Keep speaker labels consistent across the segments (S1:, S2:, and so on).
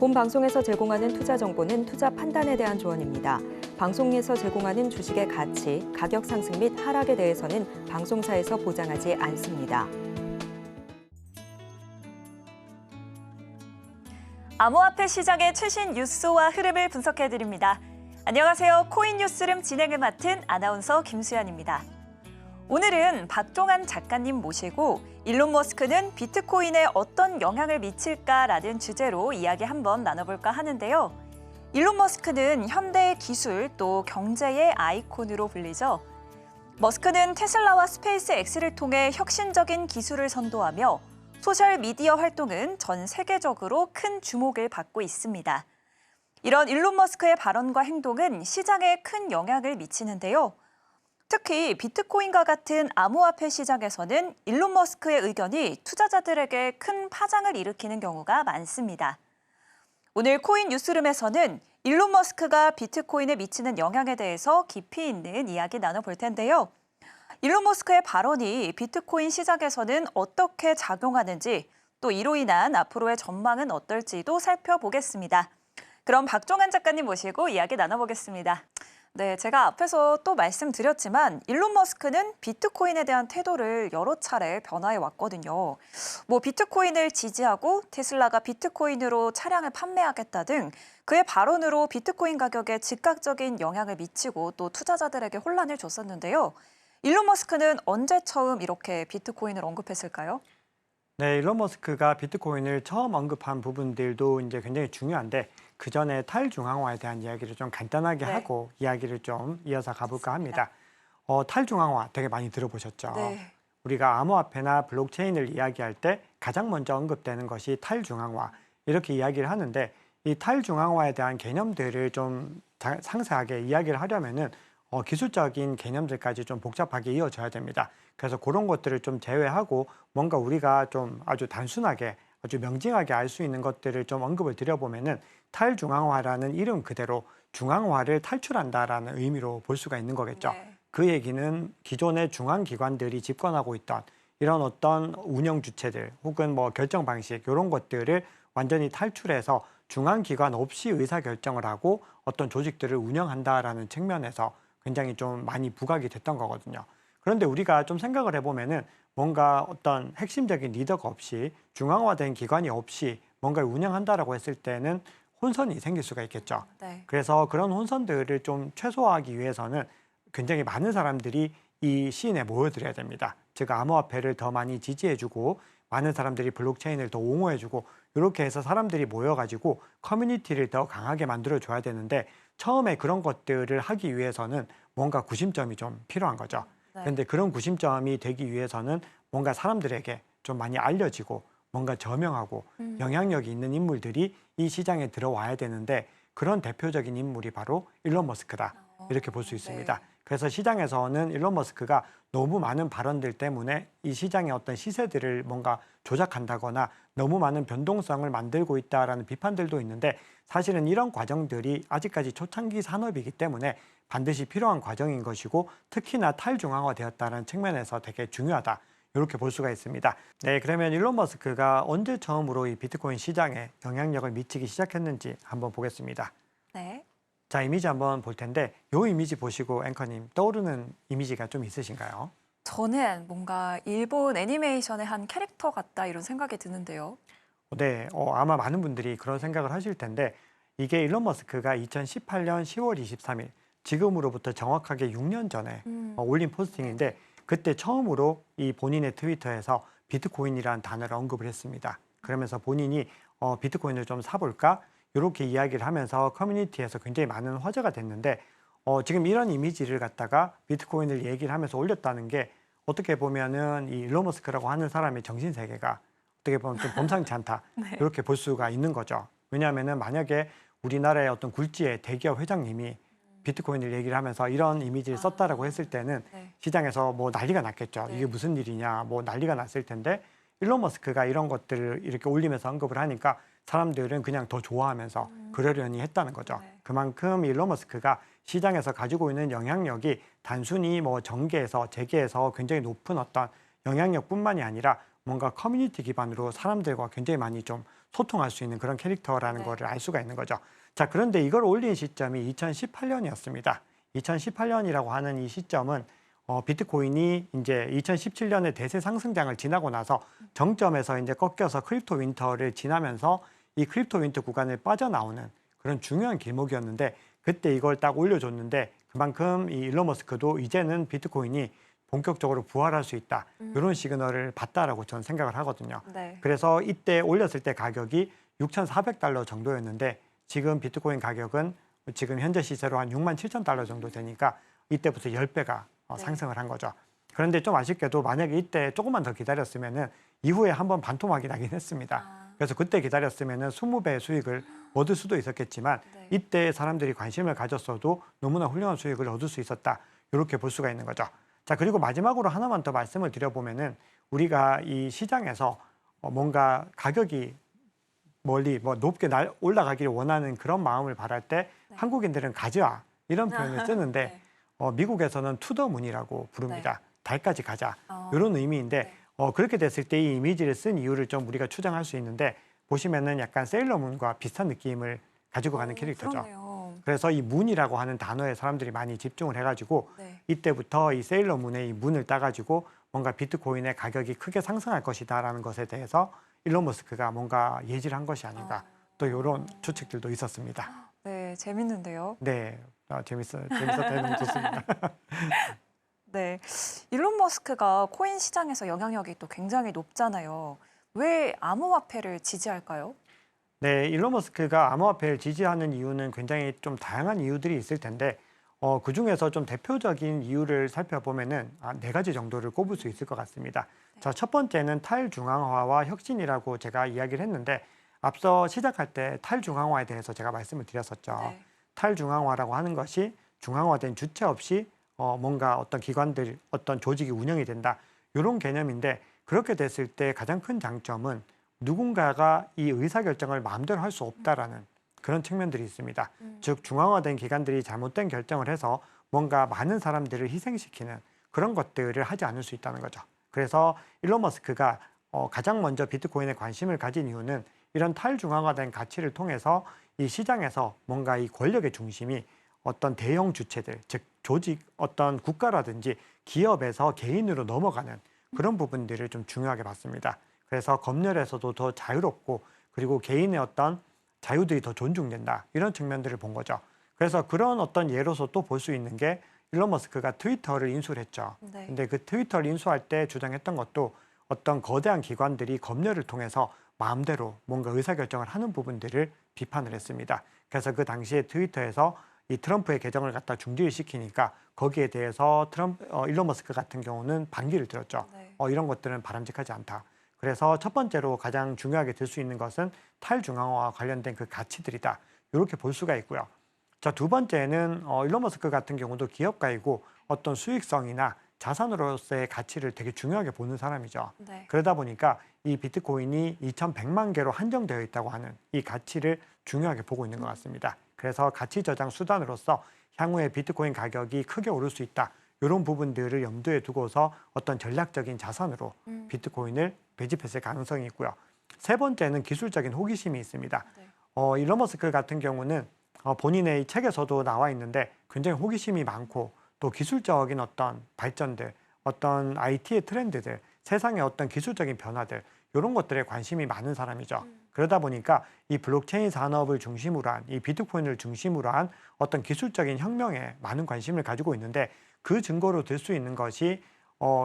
S1: 본 방송에서 제공하는 투자 정보는 투자 판단에 대한 조언입니다. 방송에서 제공하는 주식의 가치, 가격 상승 및 하락에 대해서는 방송사에서 보장하지 않습니다.
S2: 암호화폐 시장의 최신 뉴스와 흐름을 분석해드립니다. 안녕하세요. 코인 뉴스룸 진행을 맡은 아나운서 김수연입니다. 오늘은 박종환 작가님 모시고 일론 머스크는 비트코인에 어떤 영향을 미칠까라는 주제로 이야기 한번 나눠볼까 하는데요. 일론 머스크는 현대의 기술 또 경제의 아이콘으로 불리죠. 머스크는 테슬라와 스페이스X를 통해 혁신적인 기술을 선도하며 소셜미디어 활동은 전 세계적으로 큰 주목을 받고 있습니다. 이런 일론 머스크의 발언과 행동은 시장에 큰 영향을 미치는데요. 특히 비트코인과 같은 암호화폐 시장에서는 일론 머스크의 의견이 투자자들에게 큰 파장을 일으키는 경우가 많습니다. 오늘 코인 뉴스룸에서는 일론 머스크가 비트코인에 미치는 영향에 대해서 깊이 있는 이야기 나눠볼 텐데요. 일론 머스크의 발언이 비트코인 시장에서는 어떻게 작용하는지 또 이로 인한 앞으로의 전망은 어떨지도 살펴보겠습니다. 그럼 박종환 작가님 모시고 이야기 나눠보겠습니다. 네, 제가 앞에서 또 말씀드렸지만 일론 머스크는 비트코인에 대한 태도를 여러 차례 변화해 왔거든요. 비트코인을 지지하고 테슬라가 비트코인으로 차량을 판매하겠다 등 그의 발언으로 비트코인 가격에 즉각적인 영향을 미치고 또 투자자들에게 혼란을 줬었는데요. 일론 머스크는 언제 처음 이렇게 비트코인을 언급했을까요?
S3: 네, 일론 머스크가 비트코인을 처음 언급한 부분들도 이제 굉장히 중요한데 그 전에 탈중앙화에 대한 이야기를 좀 간단하게 하고 이야기를 좀 이어서 가볼까 합니다. 탈중앙화 되게 많이 들어보셨죠?
S2: 네.
S3: 우리가 암호화폐나 블록체인을 이야기할 때 가장 먼저 언급되는 것이 탈중앙화 이렇게 이야기를 하는데 이 탈중앙화에 대한 개념들을 좀 상세하게 이야기를 하려면은 기술적인 개념들까지 좀 복잡하게 이어져야 됩니다. 그래서 그런 것들을 좀 제외하고 뭔가 우리가 좀 아주 단순하게 아주 명징하게 알 수 있는 것들을 좀 언급을 드려보면은 탈중앙화라는 이름 그대로 중앙화를 탈출한다라는 의미로 볼 수가 있는 거겠죠.
S2: 네.
S3: 그 얘기는 기존의 중앙기관들이 집권하고 있던 이런 어떤 운영 주체들 혹은 결정 방식 이런 것들을 완전히 탈출해서 중앙기관 없이 의사결정을 하고 어떤 조직들을 운영한다라는 측면에서 굉장히 좀 많이 부각이 됐던 거거든요. 그런데 우리가 좀 생각을 해보면은 뭔가 어떤 핵심적인 리더가 없이 중앙화된 기관이 없이 뭔가를 운영한다라고 했을 때는 혼선이 생길 수가 있겠죠.
S2: 네.
S3: 그래서 그런 혼선들을 좀 최소화하기 위해서는 굉장히 많은 사람들이 이 시인에 모여들어야 됩니다. 즉 암호화폐를 더 많이 지지해주고 많은 사람들이 블록체인을 더 옹호해주고 이렇게 해서 사람들이 모여가지고 커뮤니티를 더 강하게 만들어줘야 되는데 처음에 그런 것들을 하기 위해서는 뭔가 구심점이 좀 필요한 거죠. 그런데 그런 구심점이 되기 위해서는 뭔가 사람들에게 좀 많이 알려지고 뭔가 저명하고 영향력이 있는 인물들이 이 시장에 들어와야 되는데 그런 대표적인 인물이 바로 일론 머스크다. 이렇게 볼 수 있습니다. 그래서 시장에서는 일론 머스크가 너무 많은 발언들 때문에 이 시장의 어떤 시세들을 뭔가 조작한다거나 너무 많은 변동성을 만들고 있다라는 비판들도 있는데 사실은 이런 과정들이 아직까지 초창기 산업이기 때문에 반드시 필요한 과정인 것이고 특히나 탈중앙화되었다는 측면에서 되게 중요하다. 이렇게 볼 수가 있습니다. 네, 그러면 일론 머스크가 언제 처음으로 이 비트코인 시장에 영향력을 미치기 시작했는지 한번 보겠습니다.
S2: 네.
S3: 자, 이미지 한번 볼 텐데 이 이미지 보시고 앵커님 떠오르는 이미지가 좀 있으신가요?
S2: 저는 뭔가 일본 애니메이션의 한 캐릭터 같다 이런 생각이 드는데요.
S3: 네, 아마 많은 분들이 그런 생각을 하실 텐데 이게 일론 머스크가 2018년 10월 23일 지금으로부터 정확하게 6년 전에 올린 포스팅인데 그때 처음으로 이 본인의 트위터에서 비트코인이라는 단어를 언급을 했습니다. 그러면서 본인이 비트코인을 좀 사볼까? 이렇게 이야기를 하면서 커뮤니티에서 굉장히 많은 화제가 됐는데 지금 이런 이미지를 갖다가 비트코인을 얘기를 하면서 올렸다는 게 어떻게 보면은 이 일론 머스크라고 하는 사람의 정신 세계가 어떻게 보면 좀 범상치 않다.
S2: 네.
S3: 이렇게 볼 수가 있는 거죠. 왜냐하면은 만약에 우리나라의 어떤 굴지의 대기업 회장님이 비트코인을 얘기를 하면서 이런 이미지를 썼다라고 했을 때는 시장에서 난리가 났겠죠. 이게 무슨 일이냐, 난리가 났을 텐데 일론 머스크가 이런 것들을 이렇게 올리면서 언급을 하니까 사람들은 그냥 더 좋아하면서 그러려니 했다는 거죠. 그만큼 일론 머스크가 시장에서 가지고 있는 영향력이 단순히 정계에서 재계에서 굉장히 높은 어떤 영향력뿐만이 아니라 뭔가 커뮤니티 기반으로 사람들과 굉장히 많이 좀 소통할 수 있는 그런 캐릭터라는
S2: 네.
S3: 거를 알 수가 있는 거죠. 자, 그런데 이걸 올린 시점이 2018년이었습니다. 2018년이라고 하는 이 시점은 비트코인이 이제 2017년에 대세 상승장을 지나고 나서 정점에서 이제 꺾여서 크립토 윈터를 지나면서 이 크립토 윈터 구간을 빠져나오는 그런 중요한 길목이었는데, 그때 이걸 딱 올려줬는데 그만큼 이 일론 머스크도 이제는 비트코인이 본격적으로 부활할 수 있다, 이런 시그널을 봤다라고 저는 생각을 하거든요.
S2: 네.
S3: 그래서 이때 올렸을 때 가격이 6,400달러 정도였는데 지금 비트코인 가격은 지금 현재 시세로 한 67,000달러 정도 되니까 이때부터 10배가
S2: 네.
S3: 상승을 한 거죠. 그런데 좀 아쉽게도 만약에 이때 조금만 더 기다렸으면은 이후에 한번 반토막이 나긴 했습니다. 그래서 그때 기다렸으면은 20배의 수익을 얻을 수도 있었겠지만
S2: 네.
S3: 이때 사람들이 관심을 가졌어도 너무나 훌륭한 수익을 얻을 수 있었다, 이렇게 볼 수가 있는 거죠. 자, 그리고 마지막으로 하나만 더 말씀을 드려보면은 우리가 이 시장에서 뭔가 가격이 멀리 높게 올라가기를 원하는 그런 마음을 바랄 때
S2: 네.
S3: 한국인들은 가자, 이런 표현을 쓰는데
S2: 네.
S3: 미국에서는 투더문이라고 부릅니다. 달까지 가자, 이런 의미인데
S2: 네.
S3: 그렇게 됐을 때 이 이미지를 쓴 이유를 좀 우리가 추정할 수 있는데, 보시면은 약간 세일러문과 비슷한 느낌을 가지고 가는 캐릭터죠.
S2: 그러네요.
S3: 그래서 이 문이라고 하는 단어에 사람들이 많이 집중을 해가지고
S2: 네.
S3: 이때부터 이 세일러문의 이 문을 따가지고 뭔가 비트코인의 가격이 크게 상승할 것이다라는 것에 대해서 일론 머스크가 뭔가 예지를 한 것이 아닌가, 또 이런 추측들도 있었습니다.
S2: 네, 재밌는데요.
S3: 네, 재밌었다, 너무 좋습니다.
S2: 네, 일론 머스크가 코인 시장에서 영향력이 또 굉장히 높잖아요. 왜 암호화폐를 지지할까요?
S3: 네, 일론 머스크가 암호화폐를 지지하는 이유는 굉장히 좀 다양한 이유들이 있을 텐데 그 중에서 좀 대표적인 이유를 살펴보면은 4가지 정도를 꼽을 수 있을 것 같습니다. 자, 첫 번째는 탈중앙화와 혁신이라고 제가 이야기를 했는데, 앞서 시작할 때 탈중앙화에 대해서 제가 말씀을 드렸었죠.
S2: 네.
S3: 탈중앙화라고 하는 것이 중앙화된 주체 없이 뭔가 어떤 기관들, 어떤 조직이 운영이 된다, 이런 개념인데, 그렇게 됐을 때 가장 큰 장점은 누군가가 이 의사결정을 마음대로 할 수 없다라는 그런 측면들이 있습니다. 즉 중앙화된 기관들이 잘못된 결정을 해서 뭔가 많은 사람들을 희생시키는 그런 것들을 하지 않을 수 있다는 거죠. 그래서 일론 머스크가 가장 먼저 비트코인에 관심을 가진 이유는 이런 탈중앙화된 가치를 통해서 이 시장에서 뭔가 이 권력의 중심이 어떤 대형 주체들, 즉 조직, 어떤 국가라든지 기업에서 개인으로 넘어가는 그런 부분들을 좀 중요하게 봤습니다. 그래서 검열에서도 더 자유롭고, 그리고 개인의 어떤 자유들이 더 존중된다, 이런 측면들을 본 거죠. 그래서 그런 어떤 예로서 또 볼 수 있는 게 일론 머스크가 트위터를 인수를 했죠.
S2: 네.
S3: 근데 그 트위터를 인수할 때 주장했던 것도 어떤 거대한 기관들이 검열을 통해서 마음대로 뭔가 의사결정을 하는 부분들을 비판을 했습니다. 그래서 그 당시에 트위터에서 이 트럼프의 계정을 갖다 중지를 시키니까 거기에 대해서 일론 머스크 같은 경우는 반기를 들었죠.
S2: 네.
S3: 이런 것들은 바람직하지 않다. 그래서 첫 번째로 가장 중요하게 들 수 있는 것은 탈중앙화와 관련된 그 가치들이다, 이렇게 볼 수가 있고요. 자, 두 번째는 일론 머스크 같은 경우도 기업가이고 어떤 수익성이나 자산으로서의 가치를 되게 중요하게 보는 사람이죠.
S2: 네.
S3: 그러다 보니까 이 비트코인이 2,100만 개로 한정되어 있다고 하는 이 가치를 중요하게 보고 있는 것 같습니다. 그래서 가치 저장 수단으로서 향후에 비트코인 가격이 크게 오를 수 있다, 이런 부분들을 염두에 두고서 어떤 전략적인 자산으로 비트코인을 배집했을 가능성이 있고요. 세 번째는 기술적인 호기심이 있습니다.
S2: 네.
S3: 일론 머스크 같은 경우는 본인의 이 책에서도 나와 있는데 굉장히 호기심이 많고, 또 기술적인 어떤 발전들, 어떤 IT의 트렌드들, 세상의 어떤 기술적인 변화들, 이런 것들에 관심이 많은 사람이죠. 그러다 보니까 이 블록체인 산업을 중심으로 한, 이 비트코인을 중심으로 한 어떤 기술적인 혁명에 많은 관심을 가지고 있는데, 그 증거로 들 수 있는 것이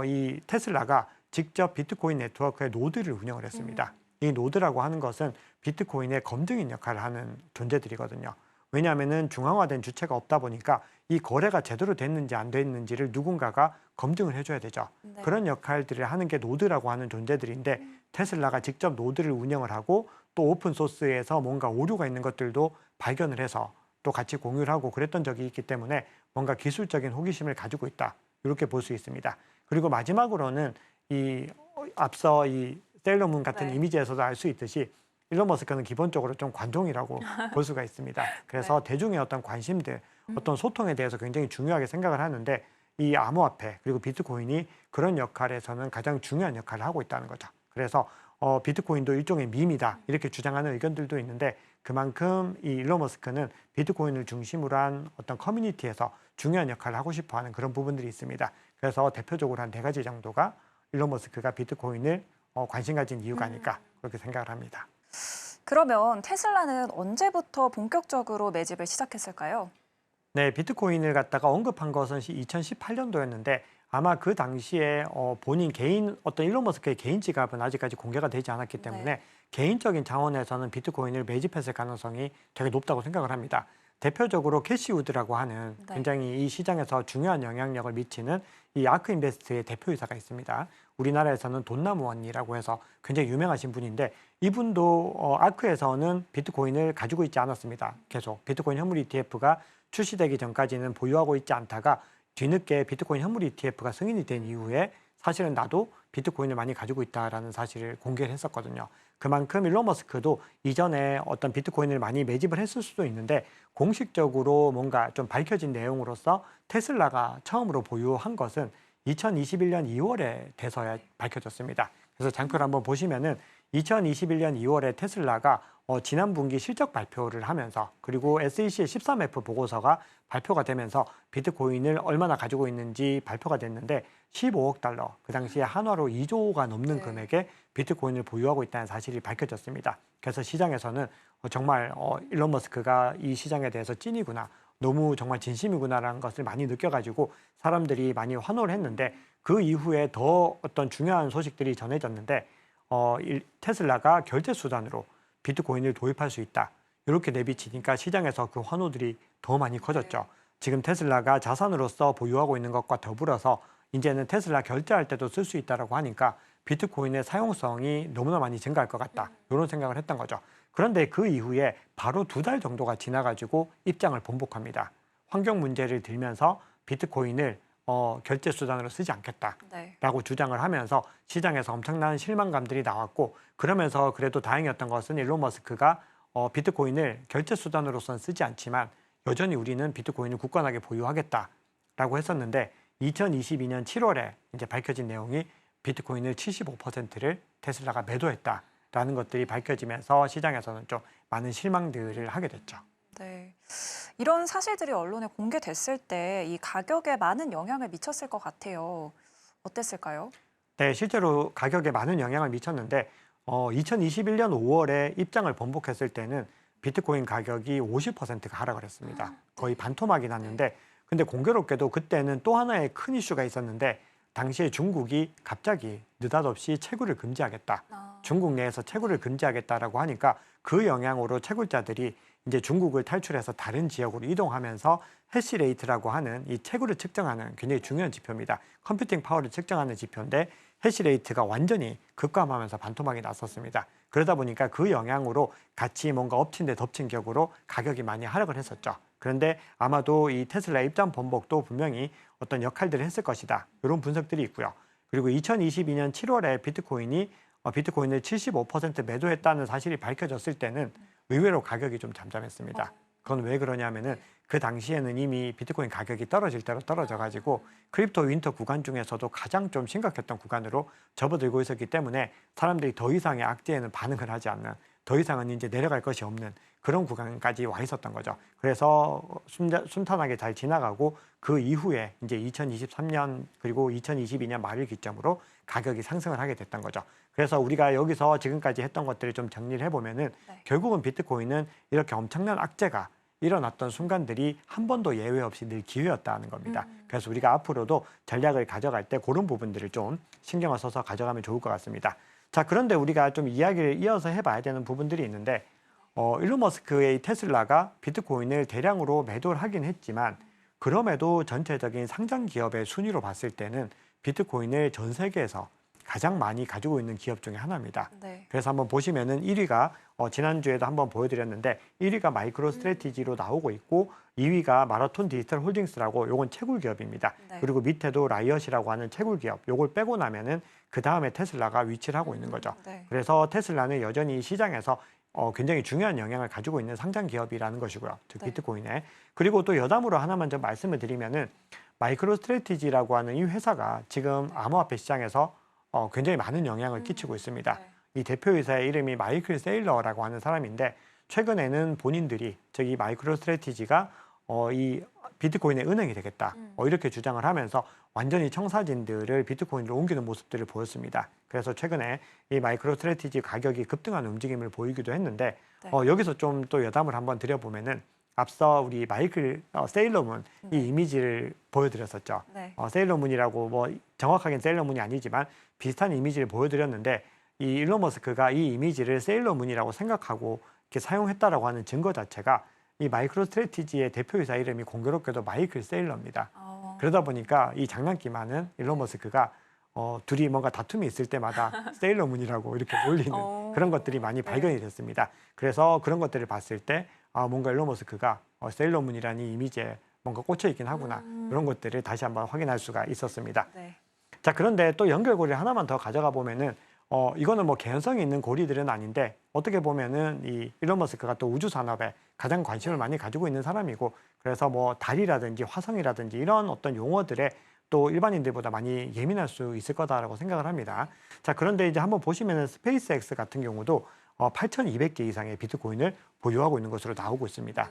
S3: 이 테슬라가 직접 비트코인 네트워크의 노드를 운영을 했습니다. 이 노드라고 하는 것은 비트코인의 검증인 역할을 하는 존재들이거든요. 왜냐하면은 중앙화된 주체가 없다 보니까 이 거래가 제대로 됐는지 안 됐는지를 누군가가 검증을 해줘야 되죠.
S2: 네.
S3: 그런 역할들을 하는 게 노드라고 하는 존재들인데, 테슬라가 직접 노드를 운영을 하고 또 오픈 소스에서 뭔가 오류가 있는 것들도 발견을 해서 또 같이 공유를 하고 그랬던 적이 있기 때문에 뭔가 기술적인 호기심을 가지고 있다, 이렇게 볼 수 있습니다. 그리고 마지막으로는 이 앞서 이 세일러문 같은
S2: 네.
S3: 이미지에서도 알 수 있듯이 일론 머스크는 기본적으로 좀 관종이라고 볼 수가 있습니다. 그래서 대중의 어떤 관심들, 어떤 소통에 대해서 굉장히 중요하게 생각을 하는데, 이 암호화폐 그리고 비트코인이 그런 역할에서는 가장 중요한 역할을 하고 있다는 거죠. 그래서 비트코인도 일종의 밈이다 이렇게 주장하는 의견들도 있는데 그만큼 이 일론 머스크는 비트코인을 중심으로 한 어떤 커뮤니티에서 중요한 역할을 하고 싶어하는 그런 부분들이 있습니다. 그래서 대표적으로 한 4가지 정도가 일론 머스크가 비트코인을 관심 가진 이유가 아닐까 그렇게 생각을 합니다.
S2: 그러면 테슬라는 언제부터 본격적으로 매집을 시작했을까요?
S3: 네, 비트코인을 갖다가 언급한 것은 2018년도였는데 아마 그 당시에 본인 개인 어떤 일론 머스크의 개인 지갑은 아직까지 공개가 되지 않았기 때문에
S2: 네.
S3: 개인적인 차원에서는 비트코인을 매집했을 가능성이 되게 높다고 생각을 합니다. 대표적으로 캐시우드라고 하는
S2: 네.
S3: 굉장히 이 시장에서 중요한 영향력을 미치는 이 아크 인베스트의 대표이사가 있습니다. 우리나라에서는 돈나무원이라고 해서 굉장히 유명하신 분인데 이분도 아크에서는 비트코인을 가지고 있지 않았습니다. 계속 비트코인 현물 ETF가 출시되기 전까지는 보유하고 있지 않다가 뒤늦게 비트코인 현물 ETF가 승인이 된 이후에 사실은 나도 비트코인을 많이 가지고 있다라는 사실을 공개를 했었거든요. 그만큼 일론 머스크도 이전에 어떤 비트코인을 많이 매집을 했을 수도 있는데 공식적으로 뭔가 좀 밝혀진 내용으로서 테슬라가 처음으로 보유한 것은 2021년 2월에 돼서야 밝혀졌습니다. 그래서 장표를 한번 보시면은 2021년 2월에 테슬라가 지난 분기 실적 발표를 하면서 그리고 SEC의 13F 보고서가 발표가 되면서 비트코인을 얼마나 가지고 있는지 발표가 됐는데 15억 달러, 그 당시에 한화로 2조가 넘는
S2: 네.
S3: 금액의 비트코인을 보유하고 있다는 사실이 밝혀졌습니다. 그래서 시장에서는 정말 일론 머스크가 이 시장에 대해서 찐이구나, 너무 정말 진심이구나라는 것을 많이 느껴가지고 사람들이 많이 환호를 했는데 그 이후에 더 어떤 중요한 소식들이 전해졌는데 테슬라가 결제 수단으로 비트코인을 도입할 수 있다. 이렇게 내비치니까 시장에서 그 환호들이 더 많이 커졌죠. 지금 테슬라가 자산으로서 보유하고 있는 것과 더불어서 이제는 테슬라 결제할 때도 쓸 수 있다라고 하니까 비트코인의 사용성이 너무나 많이 증가할 것 같다. 이런 생각을 했던 거죠. 그런데 그 이후에 바로 2달 정도가 지나가지고 입장을 번복합니다. 환경 문제를 들면서 비트코인을 결제 수단으로 쓰지 않겠다라고
S2: 네.
S3: 주장을 하면서 시장에서 엄청난 실망감들이 나왔고 그러면서 그래도 다행이었던 것은 일론 머스크가 비트코인을 결제 수단으로서는 쓰지 않지만 여전히 우리는 비트코인을 굳건하게 보유하겠다라고 했었는데 2022년 7월에 이제 밝혀진 내용이 비트코인을 75%를 테슬라가 매도했다라는 것들이 밝혀지면서 시장에서는 좀 많은 실망들을 하게 됐죠.
S2: 네. 이런 사실들이 언론에 공개됐을 때 이 가격에 많은 영향을 미쳤을 것 같아요. 어땠을까요?
S3: 네, 실제로 가격에 많은 영향을 미쳤는데 2021년 5월에 입장을 번복했을 때는 비트코인 가격이 50%가 하락을 했습니다. 거의 반토막이 났는데 근데 공교롭게도 그때는 또 하나의 큰 이슈가 있었는데 당시에 중국이 갑자기 느닷없이 채굴을 금지하겠다. 중국 내에서 채굴을 금지하겠다라고 하니까 그 영향으로 채굴자들이 이제 중국을 탈출해서 다른 지역으로 이동하면서 해시레이트라고 하는 이 채굴을 측정하는 굉장히 중요한 지표입니다. 컴퓨팅 파워를 측정하는 지표인데 해시레이트가 완전히 급감하면서 반토막이 났었습니다. 그러다 보니까 그 영향으로 같이 뭔가 엎친 데 덮친 격으로 가격이 많이 하락을 했었죠. 그런데 아마도 이 테슬라 입장 번복도 분명히 어떤 역할들을 했을 것이다. 이런 분석들이 있고요. 그리고 2022년 7월에 비트코인을 75% 매도했다는 사실이 밝혀졌을 때는 의외로 가격이 좀 잠잠했습니다. 그건 왜 그러냐면은 그 당시에는 이미 비트코인 가격이 떨어질 대로 떨어져가지고 크립토 윈터 구간 중에서도 가장 좀 심각했던 구간으로 접어들고 있었기 때문에 사람들이 더 이상의 악재에는 반응을 하지 않는, 더 이상은 이제 내려갈 것이 없는 그런 구간까지 와 있었던 거죠. 그래서 순탄하게 잘 지나가고 그 이후에 이제 2023년 그리고 2022년 말을 기점으로 가격이 상승을 하게 됐던 거죠. 그래서 우리가 여기서 지금까지 했던 것들을 좀 정리를 해보면은 결국은 비트코인은 이렇게 엄청난 악재가 일어났던 순간들이 한 번도 예외 없이 늘 기회였다는 겁니다. 그래서 우리가 앞으로도 전략을 가져갈 때 그런 부분들을 좀 신경을 써서 가져가면 좋을 것 같습니다. 자, 그런데 우리가 좀 이야기를 이어서 해봐야 되는 부분들이 있는데 일론 머스크의 테슬라가 비트코인을 대량으로 매도를 하긴 했지만 그럼에도 전체적인 상장 기업의 순위로 봤을 때는 비트코인을 전 세계에서 가장 많이 가지고 있는 기업 중에 하나입니다.
S2: 네.
S3: 그래서 한번 보시면은 1위가 지난주에도 한번 보여드렸는데 1위가 마이크로 스트래티지로 나오고 있고 2위가 마라톤 디지털 홀딩스라고 요건 채굴 기업입니다.
S2: 네.
S3: 그리고 밑에도 라이엇이라고 하는 채굴 기업 요걸 빼고 나면은 그 다음에 테슬라가 위치를 하고 있는 거죠.
S2: 네.
S3: 그래서 테슬라는 여전히 시장에서 굉장히 중요한 영향을 가지고 있는 상장 기업이라는 것이고요. 즉
S2: 네.
S3: 비트코인에. 그리고 또 여담으로 하나만 좀 말씀을 드리면은 마이크로 스트래티지라고 하는 이 회사가 지금 암호화폐 시장에서 굉장히 많은 영향을 끼치고 있습니다.
S2: 네.
S3: 이 대표이사의 이름이 마이클 세일러라고 하는 사람인데 최근에는 본인들이 저기 마이크로 스트래티지가 이 비트코인의 은행이 되겠다 이렇게 주장을 하면서 완전히 청사진들을 비트코인으로 옮기는 모습들을 보였습니다. 그래서 최근에 이 마이크로 스트래티지 가격이 급등하는 움직임을 보이기도 했는데
S2: 네.
S3: 여기서 좀 또 여담을 한번 드려보면은 앞서 우리 마이클 세일러문 이 이미지를 보여드렸었죠.
S2: 네.
S3: 세일러문이라고 뭐 정확하게는 세일러문이 아니지만 비슷한 이미지를 보여드렸는데 이 일론 머스크가 이 이미지를 세일러문이라고 생각하고 이렇게 사용했다라고 하는 증거 자체가 이 마이크로 스트래티지의 대표이사 이름이 공교롭게도 마이클 세일러입니다. 그러다 보니까 이 장난기만은 일론 머스크가 둘이 뭔가 다툼이 있을 때마다 세일러문이라고 이렇게 놀리는 그런 것들이 많이 발견이 됐습니다. 그래서 그런 것들을 봤을 때 뭔가 일론 머스크가 세일러문이라는 이 이미지에 뭔가 꽂혀 있긴 하구나 그런 것들을 다시 한번 확인할 수가 있었습니다.
S2: 네.
S3: 자, 그런데 또 연결고리를 하나만 더 가져가 보면은 이거는 뭐 개연성이 있는 고리들은 아닌데 어떻게 보면은 이 일론 머스크가 또 우주 산업에 가장 관심을 많이 가지고 있는 사람이고 그래서 뭐 달이라든지 화성이라든지 이런 어떤 용어들에 또 일반인들보다 많이 예민할 수 있을 거다라고 생각을 합니다. 자, 그런데 이제 한번 보시면은 스페이스X 같은 경우도 8,200개 이상의 비트코인을 보유하고 있는 것으로 나오고 있습니다.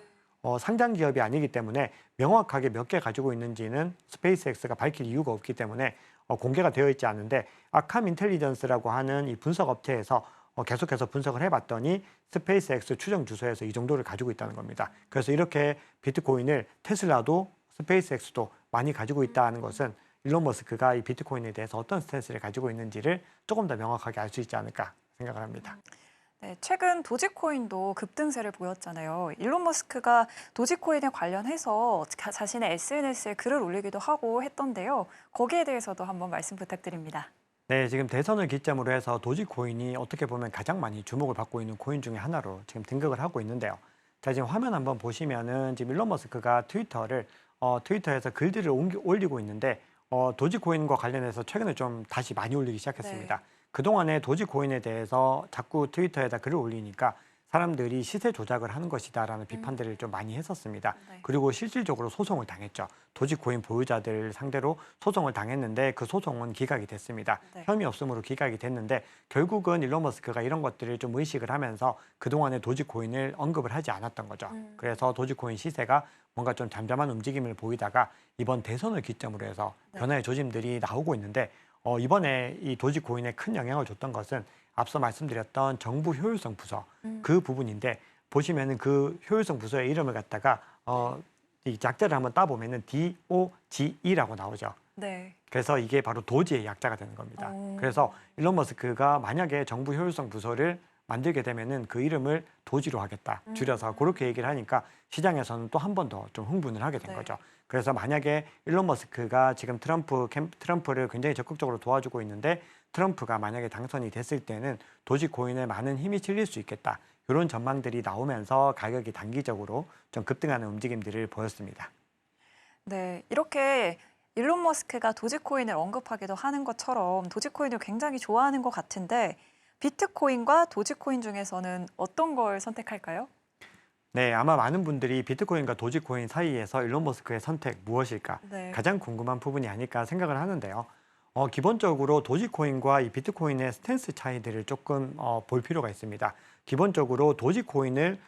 S3: 상장 기업이 아니기 때문에 명확하게 몇 개 가지고 있는지는 스페이스X가 밝힐 이유가 없기 때문에 공개가 되어 있지 않은데 아캄 인텔리전스라고 하는 이 분석 업체에서 계속해서 분석을 해봤더니 스페이스X 추정 주소에서 이 정도를 가지고 있다는 겁니다. 그래서 이렇게 비트코인을 테슬라도 스페이스X도 많이 가지고 있다는 것은 일론 머스크가 이 비트코인에 대해서 어떤 스탠스를 가지고 있는지를 조금 더 명확하게 알 수 있지 않을까 생각을 합니다.
S2: 네, 최근 도지코인도 급등세를 보였잖아요. 일론 머스크가 도지코인에 관련해서 자신의 SNS에 글을 올리기도 하고 했던데요. 거기에 대해서도 한번 말씀 부탁드립니다.
S3: 네, 지금 대선을 기점으로 해서 도지코인이 어떻게 보면 가장 많이 주목을 받고 있는 코인 중에 하나로 지금 등극을 하고 있는데요. 자, 지금 화면 한번 보시면은 지금 일론 머스크가 트위터에서 글들을 올리고 있는데 도지코인과 관련해서 최근에 좀 다시 많이 올리기 시작했습니다.
S2: 네.
S3: 그동안에 도지코인에 대해서 자꾸 트위터에다 글을 올리니까 사람들이 시세 조작을 하는 것이다라는 비판들을 좀 많이 했었습니다.
S2: 네.
S3: 그리고 실질적으로 소송을 당했죠. 도지코인 보유자들 상대로 소송을 당했는데 그 소송은 기각이 됐습니다.
S2: 네.
S3: 혐의 없음으로 기각이 됐는데 결국은 일론 머스크가 이런 것들을 좀 의식을 하면서 그동안에 도지코인을 언급을 하지 않았던 거죠. 그래서 도지코인 시세가 뭔가 좀 잠잠한 움직임을 보이다가 이번 대선을 기점으로 해서 변화의 조짐들이 나오고 있는데 이번에 이 도지코인에 큰 영향을 줬던 것은 앞서 말씀드렸던 정부 효율성 부서 그 부분인데 보시면은 그 효율성 부서의 이름을 갖다가 이 약자를 한번 따보면은 DOGE라고 나오죠.
S2: 네.
S3: 그래서 이게 바로 도지의 약자가 되는 겁니다. 그래서 일론 머스크가 만약에 정부 효율성 부서를 만들게 되면은 그 이름을 도지로 하겠다 줄여서 그렇게 얘기를 하니까 시장에서는 또 한 번 더 좀 흥분을 하게 된
S2: 네.
S3: 거죠. 그래서 만약에 일론 머스크가 지금 트럼프를 굉장히 적극적으로 도와주고 있는데 트럼프가 만약에 당선이 됐을 때는 도지코인에 많은 힘이 실릴 수 있겠다. 이런 전망들이 나오면서 가격이 단기적으로 좀 급등하는 움직임들을 보였습니다.
S2: 네, 이렇게 일론 머스크가 도지코인을 언급하기도 하는 것처럼 도지코인을 굉장히 좋아하는 것 같은데 비트코인과 도지코인 중에서는 어떤 걸 선택할까요?
S3: 네, 아마 많은 분들이 비트코인과 도지코인 사이에서 일론 머스크의 선택 무엇일까
S2: 네.
S3: 가장 궁금한 부분이 아닐까 생각을 하는데요. 기본적으로 도지코인과 이 비트코인의 스탠스 차이들을 조금 볼 필요가 있습니다. 기본적으로 도지코인을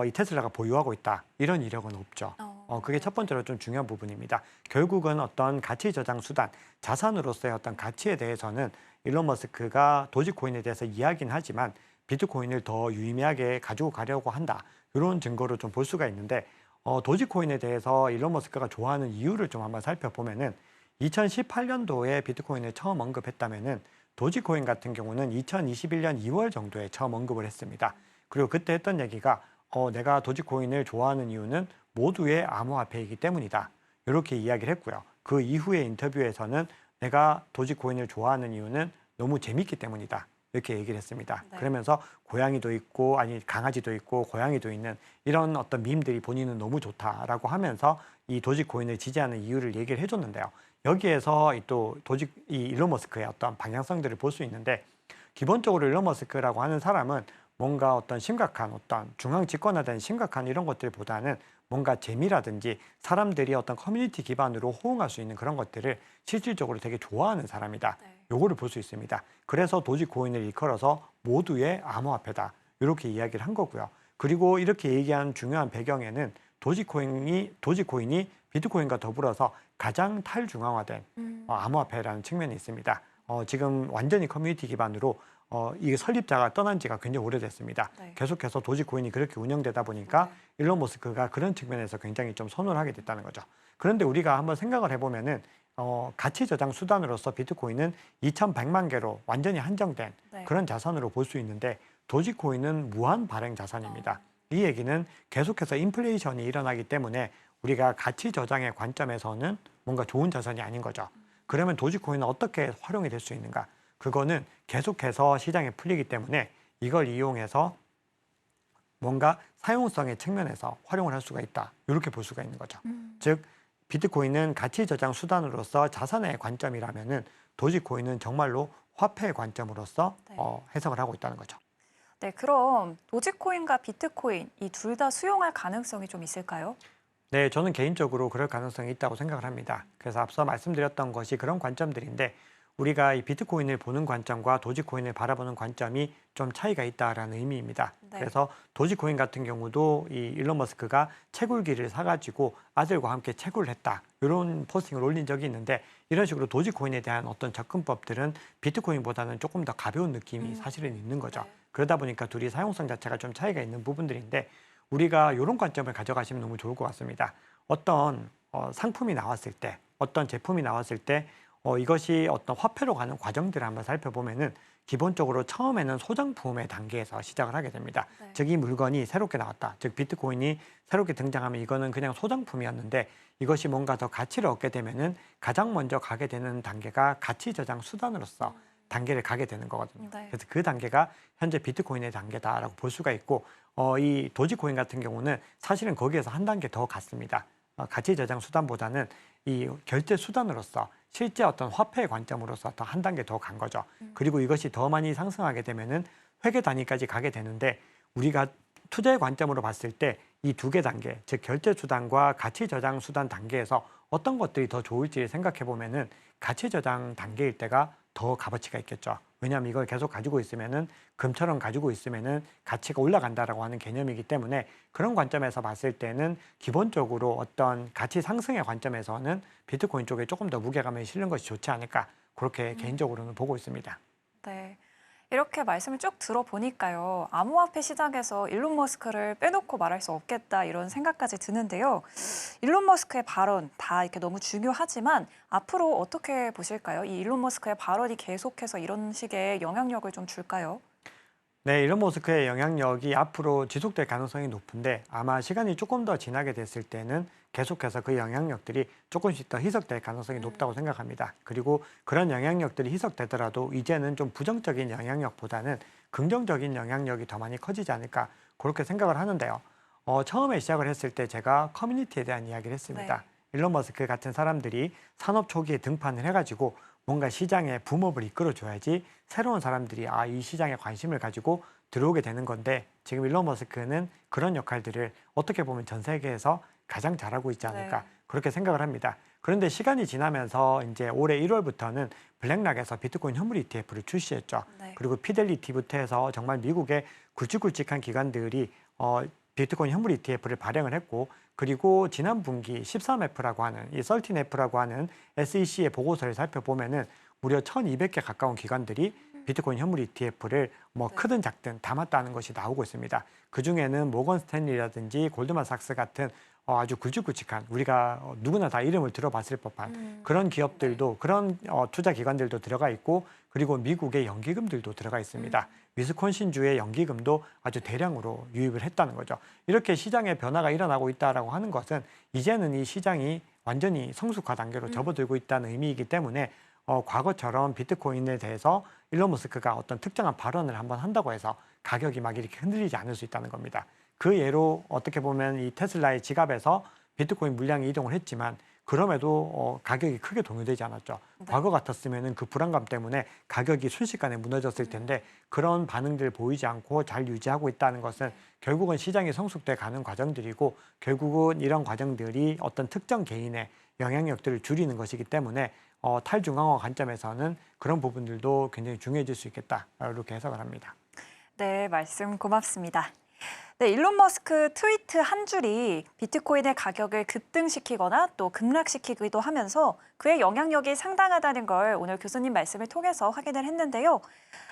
S3: 이 테슬라가 보유하고 있다. 이런 이력은 없죠. 그게 첫 번째로 좀 중요한 부분입니다. 결국은 어떤 가치 저장 수단, 자산으로서의 어떤 가치에 대해서는 일론 머스크가 도지코인에 대해서 이야기는 하지만 비트코인을 더 유의미하게 가지고 가려고 한다. 이런 증거를 좀 볼 수가 있는데 도지코인에 대해서 일론 머스크가 좋아하는 이유를 좀 한번 살펴보면은 2018년도에 비트코인을 처음 언급했다면은 도지코인 같은 경우는 2021년 2월 정도에 처음 언급을 했습니다. 그리고 그때 했던 얘기가 내가 도지코인을 좋아하는 이유는 모두의 암호화폐이기 때문이다. 이렇게 이야기를 했고요. 그 이후의 인터뷰에서는 내가 도지코인을 좋아하는 이유는 너무 재밌기 때문이다. 이렇게 얘기를 했습니다.
S2: 네.
S3: 그러면서 고양이도 있고 강아지도 있고 고양이도 있는 이런 어떤 밈들이 본인은 너무 좋다라고 하면서 이 도지코인을 지지하는 이유를 얘기를 해줬는데요. 여기에서 또 이 일론 머스크의 어떤 방향성들을 볼 수 있는데 기본적으로 일론 머스크라고 하는 사람은 뭔가 어떤 심각한 어떤 중앙 집권화된 심각한 이런 것들보다는 뭔가 재미라든지 사람들이 어떤 커뮤니티 기반으로 호응할 수 있는 그런 것들을 실질적으로 되게 좋아하는 사람이다.
S2: 네.
S3: 요거를 볼 수 있습니다. 그래서 도지코인을 일컬어서 모두의 암호화폐다. 이렇게 이야기를 한 거고요. 그리고 이렇게 얘기한 중요한 배경에는 도지코인이 비트코인과 더불어서 가장 탈중앙화된 암호화폐라는 측면이 있습니다. 지금 완전히 커뮤니티 기반으로 이게 설립자가 떠난 지가 굉장히 오래됐습니다.
S2: 네.
S3: 계속해서 도지코인이 그렇게 운영되다 보니까 일론 머스크가 그런 측면에서 굉장히 좀 선호를 하게 됐다는 거죠. 그런데 우리가 한번 생각을 해보면은 가치 저장 수단으로서 비트코인은 2,100만 개로 완전히 한정된
S2: 네.
S3: 그런 자산으로 볼 수 있는데 도지코인은 무한 발행 자산입니다. 이 얘기는 계속해서 인플레이션이 일어나기 때문에 우리가 가치 저장의 관점에서는 뭔가 좋은 자산이 아닌 거죠. 그러면 도지코인은 어떻게 활용이 될 수 있는가? 그거는 계속해서 시장에 풀리기 때문에 이걸 이용해서 뭔가 사용성의 측면에서 활용을 할 수가 있다. 이렇게 볼 수가 있는 거죠. 즉 비트코인은 가치 저장 수단으로서 자산의 관점이라면은 도지코인은 정말로 화폐의 관점으로서
S2: 네.
S3: 해석을 하고 있다는 거죠.
S2: 네, 그럼 도지코인과 비트코인 이 둘 다 수용할 가능성이 좀 있을까요?
S3: 네, 저는 개인적으로 그럴 가능성이 있다고 생각을 합니다. 그래서 앞서 말씀드렸던 것이 그런 관점들인데 우리가 이 비트코인을 보는 관점과 도지코인을 바라보는 관점이 좀 차이가 있다라는 의미입니다.
S2: 네.
S3: 그래서 도지코인 같은 경우도 이 일론 머스크가 채굴기를 사가지고 아들과 함께 채굴을 했다. 이런 포스팅을 올린 적이 있는데 이런 식으로 도지코인에 대한 어떤 접근법들은 비트코인보다는 조금 더 가벼운 느낌이 사실은 있는 거죠.
S2: 네.
S3: 그러다 보니까 둘이 사용성 자체가 좀 차이가 있는 부분들인데 우리가 이런 관점을 가져가시면 너무 좋을 것 같습니다. 어떤 상품이 나왔을 때, 어떤 제품이 나왔을 때 이것이 어떤 화폐로 가는 과정들을 한번 살펴보면은 기본적으로 처음에는 소장품의 단계에서 시작을 하게 됩니다.
S2: 네.
S3: 즉 이 물건이 새롭게 나왔다. 즉 비트코인이 새롭게 등장하면 이거는 그냥 소장품이었는데 이것이 뭔가 더 가치를 얻게 되면은 가장 먼저 가게 되는 단계가 가치 저장 수단으로서 단계를 가게 되는 거거든요.
S2: 네.
S3: 그래서 그 단계가 현재 비트코인의 단계다라고 볼 수가 있고 이 도지코인 같은 경우는 사실은 거기에서 한 단계 더 갔습니다. 가치 저장 수단보다는 이 결제 수단으로서 실제 어떤 화폐의 관점으로서 더 한 단계 더 간 거죠. 그리고 이것이 더 많이 상승하게 되면은 회계 단위까지 가게 되는데 우리가 투자의 관점으로 봤을 때 이 두 개 단계, 즉 결제 수단과 가치 저장 수단 단계에서 어떤 것들이 더 좋을지 생각해 보면은 가치 저장 단계일 때가 더 값어치가 있겠죠. 왜냐하면 이걸 계속 가지고 있으면은 금처럼 가지고 있으면은 가치가 올라간다라고 하는 개념이기 때문에 그런 관점에서 봤을 때는 기본적으로 어떤 가치 상승의 관점에서는 비트코인 쪽에 조금 더 무게감을 실는 것이 좋지 않을까 그렇게 개인적으로는 보고 있습니다.
S2: 네. 이렇게 말씀을 쭉 들어보니까요. 암호화폐 시장에서 일론 머스크를 빼놓고 말할 수 없겠다 이런 생각까지 드는데요. 일론 머스크의 발언 다 이렇게 너무 중요하지만 앞으로 어떻게 보실까요? 이 일론 머스크의 발언이 계속해서 이런 식의 영향력을 좀 줄까요?
S3: 네, 일론 머스크의 영향력이 앞으로 지속될 가능성이 높은데 아마 시간이 조금 더 지나게 됐을 때는 계속해서 그 영향력들이 조금씩 더 희석될 가능성이 높다고 생각합니다. 그리고 그런 영향력들이 희석되더라도 이제는 좀 부정적인 영향력보다는 긍정적인 영향력이 더 많이 커지지 않을까 그렇게 생각을 하는데요. 처음에 시작을 했을 때 제가 커뮤니티에 대한 이야기를 했습니다.
S2: 네.
S3: 일론 머스크 같은 사람들이 산업 초기에 등판을 해가지고 뭔가 시장에 붐업을 이끌어줘야지 새로운 사람들이 이 시장에 관심을 가지고 들어오게 되는 건데 지금 일론 머스크는 그런 역할들을 어떻게 보면 전 세계에서 가장 잘하고 있지 않을까
S2: 네.
S3: 그렇게 생각을 합니다. 그런데 시간이 지나면서 이제 올해 1월부터는 블랙락에서 비트코인 현물 ETF를 출시했죠.
S2: 네.
S3: 그리고 피델리티부터 해서 정말 미국의 굵직굵직한 기관들이 비트코인 현물 ETF를 발행을 했고 그리고 지난 분기 13F라고 하는 이 13F라고 하는 SEC의 보고서를 살펴보면은 무려 1,200개 가까운 기관들이 비트코인 현물 ETF를 뭐
S2: 네.
S3: 크든 작든 담았다는 것이 나오고 있습니다. 그 중에는 모건 스탠리라든지 골드만삭스 같은 아주 굵직굵직한 우리가 누구나 다 이름을 들어봤을 법한 그런 기업들도 그런 투자 기관들도 들어가 있고 그리고 미국의 연기금들도 들어가 있습니다. 위스콘신주의 연기금도 아주 대량으로 유입을 했다는 거죠. 이렇게 시장의 변화가 일어나고 있다라고 하는 것은 이제는 이 시장이 완전히 성숙화 단계로 접어들고 있다는 의미이기 때문에 과거처럼 비트코인에 대해서 일론 머스크가 어떤 특정한 발언을 한번 한다고 해서 가격이 막 이렇게 흔들리지 않을 수 있다는 겁니다. 그 예로 어떻게 보면 이 테슬라의 지갑에서 비트코인 물량이 이동을 했지만 그럼에도 가격이 크게 동요되지 않았죠.
S2: 네.
S3: 과거 같았으면 그 불안감 때문에 가격이 순식간에 무너졌을 텐데 그런 반응들 보이지 않고 잘 유지하고 있다는 것은 결국은 시장이 성숙돼 가는 과정들이고 결국은 이런 과정들이 어떤 특정 개인의 영향력들을 줄이는 것이기 때문에 탈중앙화 관점에서는 그런 부분들도 굉장히 중요해질 수 있겠다 이렇게 해석을 합니다.
S2: 네, 말씀 고맙습니다. 네, 일론 머스크 트위트 한 줄이 비트코인의 가격을 급등시키거나 또 급락시키기도 하면서 그의 영향력이 상당하다는 걸 오늘 교수님 말씀을 통해서 확인을 했는데요.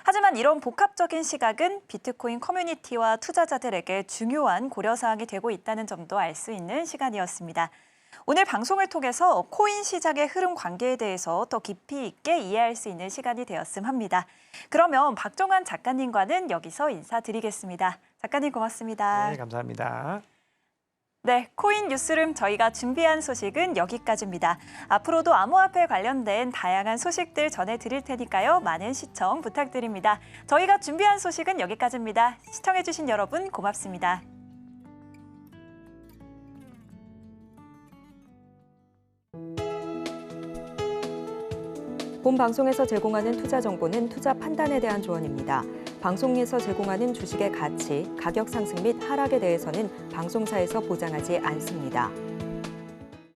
S2: 하지만 이런 복합적인 시각은 비트코인 커뮤니티와 투자자들에게 중요한 고려사항이 되고 있다는 점도 알 수 있는 시간이었습니다. 오늘 방송을 통해서 코인 시장의 흐름 관계에 대해서 더 깊이 있게 이해할 수 있는 시간이 되었음 합니다. 그러면 박종환 작가님과는 여기서 인사드리겠습니다. 작가님 고맙습니다.
S3: 네, 감사합니다.
S2: 네, 코인 뉴스룸 저희가 준비한 소식은 여기까지입니다. 앞으로도 암호화폐 관련된 다양한 소식들 전해드릴 테니까요. 많은 시청 부탁드립니다. 저희가 준비한 소식은 여기까지입니다. 시청해주신 여러분 고맙습니다.
S1: 본 방송에서 제공하는 투자 정보는 투자 판단에 대한 조언입니다. 방송에서 제공하는 주식의 가치, 가격 상승 및 하락에 대해서는 방송사에서 보장하지 않습니다.